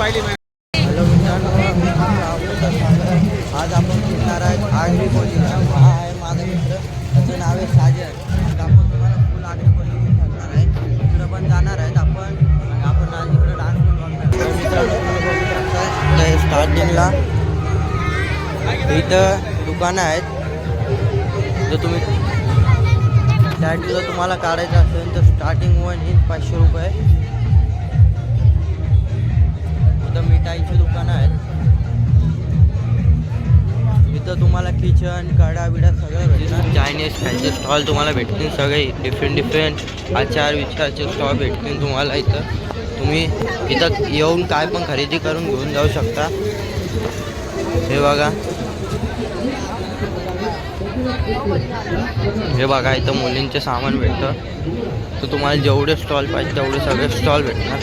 Hello मित्रांनो, आज आपण फिरणार आहे आगरी कोलीला. हा आहे माझा मित्र, त्याचं नाव आहे साजन. आपण तुम्हाला फुल आगरी कोली फिरणार आहे. इकडं पण जाणार आहेत आपण. आपण आज इकडं डान्स पण बघणार. तर मित्रांनो, तुम्ही बघू शकता स्टार्टिंगला इथं दुकानं आहेत. जर तुम्ही स्टार्टिंग जर तुम्हाला काढायचं असेल तर स्टार्टिंग 500 रुपये. इथं मिठाईची दुकानं आहेत. इथं तुम्हाला किचन कढा बिडा सगळं भेटणार. चायनीज खायचे स्टॉल तुम्हाला भेटतील. सगळे डिफरंट आचार विचारचे स्टॉल भेटतील तुम्हाला. इथं तुम्ही इथं येऊन काय पण खरेदी करून घेऊन जाऊ शकता. हे बघा, हे बघा, इथं मुलींचे सामान भेटतं. तर तुम्हाला जेवढे स्टॉल पाहिजे तेवढे सगळे स्टॉल भेटणार.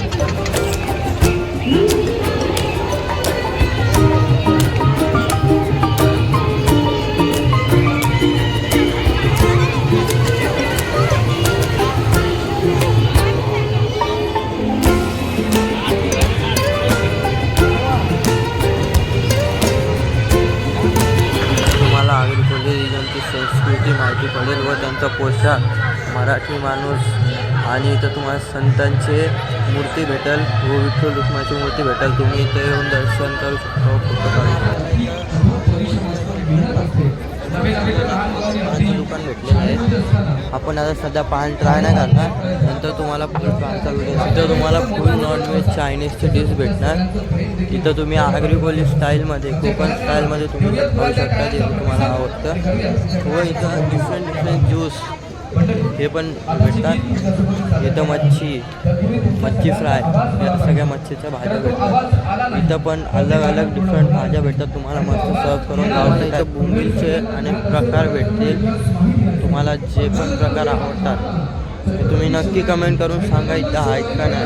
आगरी कोली रिजनची संस्कृती माहिती पडेल व त्यांचा पोशाख, मराठी माणूस. आणि इथं तुम्हाला संतांचे मूर्ती भेटेल व विठ्ठल रुक्माची मूर्ती भेटेल. तुम्ही इथे येऊन दर्शन करू शकता, फोटो काढू. दुकान भेटलेलं आहे. आपण आता सध्या पान ट्राय नाही करणार, नंतर तुम्हाला फुल पानचा व्हिडिओ. इथं तुम्हाला फुल नॉनव्हेज चायनीजचे डिश भेटणार. इथं तुम्ही आगरी कोली स्टाईलमध्ये, कोकण स्टाईलमध्ये तुम्ही खाऊ शकता जे तुम्हाला आवडतं. व इथं डिफरंट ज्यूस हे पण भेटतात. इथं मच्छी फ्राय या सगळ्या मच्छीच्या भाज्या भेटतात. इथं पण अलग डिफरंट भाज्या भेटतात. तुम्हाला मस्त सर्व करून खावं. इथं बोंबीलचे अनेक प्रकार भेटतील. तुम्हाला जे पण प्रकार आवडतात ते तुम्ही नक्की कमेंट करून सांगा. इथं आहेत का नाही.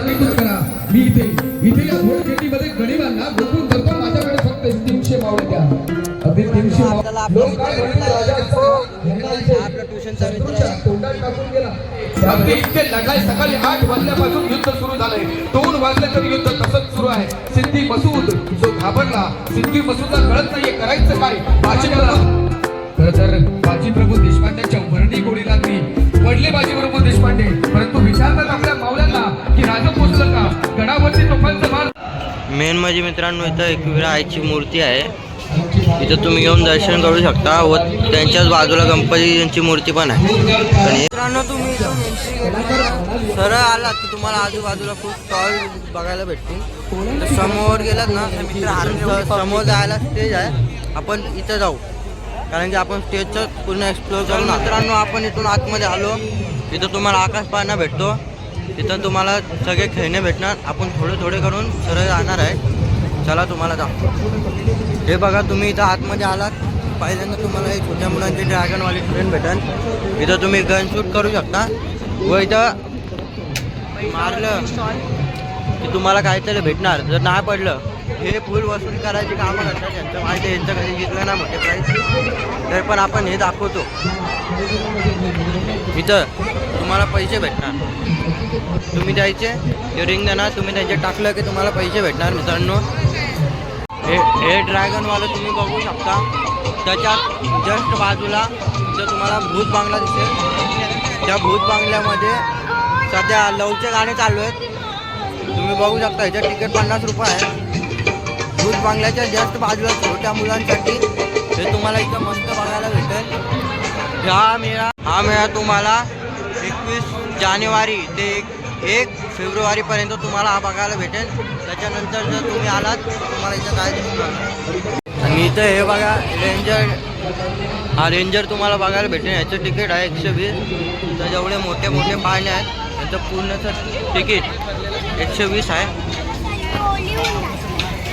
इतके लढाई सकाळी 8 वाजल्यापासून युद्ध सुरू झालंय. 2 वाजले तरी युद्ध तसंच सुरू आहे. सिद्धी मसूद जो घाबरला, सिद्धी मसूदला कळत नाहीये करायचं काय. बाजी प्रभू देशपांड्यांच्या वर्णी गोडी लागली. पडले बाजी प्रभू देशपांडे, परंतु विचारतात आपल्या मावळ्यांना की राजा पोचलं का. गडावरती तोफांचं मार. मेन म्हणजे मित्रांनो, इथं एकविरा आईची मूर्ती आहे. इथं तुम्ही येऊन दर्शन करू शकता व त्यांच्याच बाजूला गणपती यांची मूर्ती पण आहे. मित्रांनो, तुम्ही सरळ आलात की तुम्हाला आजूबाजूला खूप स्टॉल बघायला भेटतील. तर समोर गेलात ना तर समोर जायला स्टेज आहे. आपण इथं जाऊ, कारण की आपण स्टेजचं पूर्ण एक्सप्लोर करू. मित्रांनो, आपण इथून आतमध्ये आलो. इथं तुम्हाला आकाश पाळणा भेटतो. तिथं तुम्हाला सगळे खेळणे भेटणार. आपण थोडे करून सरळ जाणार आहे. चला तुम्हाला दाखवतो. हे बघा, तुम्ही इथं आतमध्ये आलात पहिल्यांदा तुम्हाला एक छोट्या मुलांची ड्रॅगनवाली ट्रेन भेटेल. इथं तुम्ही गन शूट करू शकता व इथं मारलं की तुम्हाला काहीतरी भेटणार. जर नाही पडलं, हे फुल वसूल करायची कामं करतात. त्यांचं माहिती यांचं कधी घेतलं ना मोठे प्राईस, तर पण आपण हे दाखवतो. इथं तुम्हाला पैसे भेटणार. तुम्ही द्यायचे, ते रिंग देणार, तुम्ही त्यांचे टाकलं की तुम्हाला पैसे भेटणार. मित्रांनो, हे ड्रॅगनवालं तुम्ही बघू शकता. त्याच्यात जस्ट बाजूला जर तुम्हाला भूत बांगला दिसेल, त्या भूत बांगल्यामध्ये सध्या लवचे गाणे चालू आहेत. तुम्ही बघू शकता. ह्याचं तिकीट 50 रुपये आहे. भूत बांगल्याच्या जस्ट बाजूला छोट्या मुलांसाठी हे तुम्हाला इथं मस्त बघायला भेटेल. हा मेळा तुम्हाला 21 जानेवारी ते 1 फेब्रुवारीपर्यंत तुम्हाला हा बघायला भेटेल. त्याच्यानंतर जर तुम्ही आलात तुम्हाला इथं काय दिसणार. आणि इथं हे बघा, रेंजर तुम्हाला बघायला भेटेल. याचं तिकीट आहे 120. तर जेवढे मोठे पाळणे आहेत त्यांचं पूर्णचं तिकीट 120 आहे.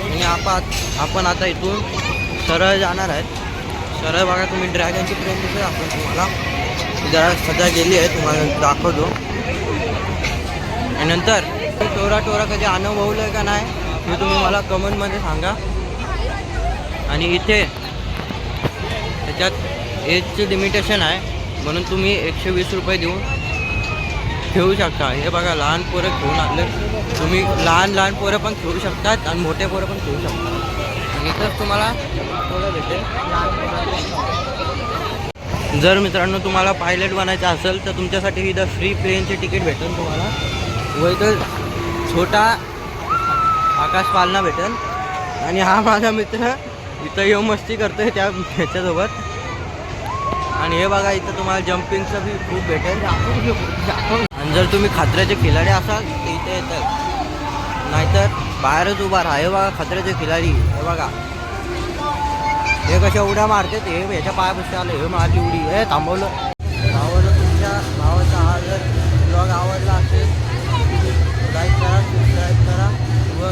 आणि आपण आता इथून सरळ जाणार आहेत. सरळ बघा, तुम्ही ड्रॅगनची ट्रेन दिसेल. आपण तुम्हाला जरा सध्या गेली आहे, तुम्हाला दाखवतो. आणि नंतर टोरा कधी अनुभवलं का नाही हे तुम्ही मला कमेंटमध्ये सांगा. आणि इथे त्याच्यात एजची लिमिटेशन आहे, म्हणून तुम्ही 120 रुपये देऊन खेळू शकता. हे बघा लहान पोरं खेळून आले. तुम्ही लहान पोरं पण खेळू शकतात आणि मोठे पोरं पण खेळू शकतात. आणि इथंच तुम्हाला थोडं भेटेल. जर मित्रांनो तुम्हाला पायलट बनायचं असेल तर तुमच्यासाठी इथं फ्री प्लेनचे तिकीट भेटेल तुम्हाला. व इथं छोटा आकाश पालना भेटेल. आणि हा माझा मित्र इथं येऊन मस्ती करतोय त्याच्यासोबत. आणि हे बघा इथं तुम्हाला जम्पिंगचं बी खूप भेटेल. आणि जर तुम्ही खतऱ्याचे खिलाडी असाल तर इथे येतात, नाहीतर बाहेरच उभा राहा. हे बघा खतऱ्याचे खिलाडी. हे बघा हे कशा उड्या मारते. हे ह्याच्या पायापाशी आलं, हे मारली उडी. हे थांबवलं. तुमच्या भावाचा हा जर ब्लॉग आवडला असेल लाईक करा, सबस्क्राईब करा व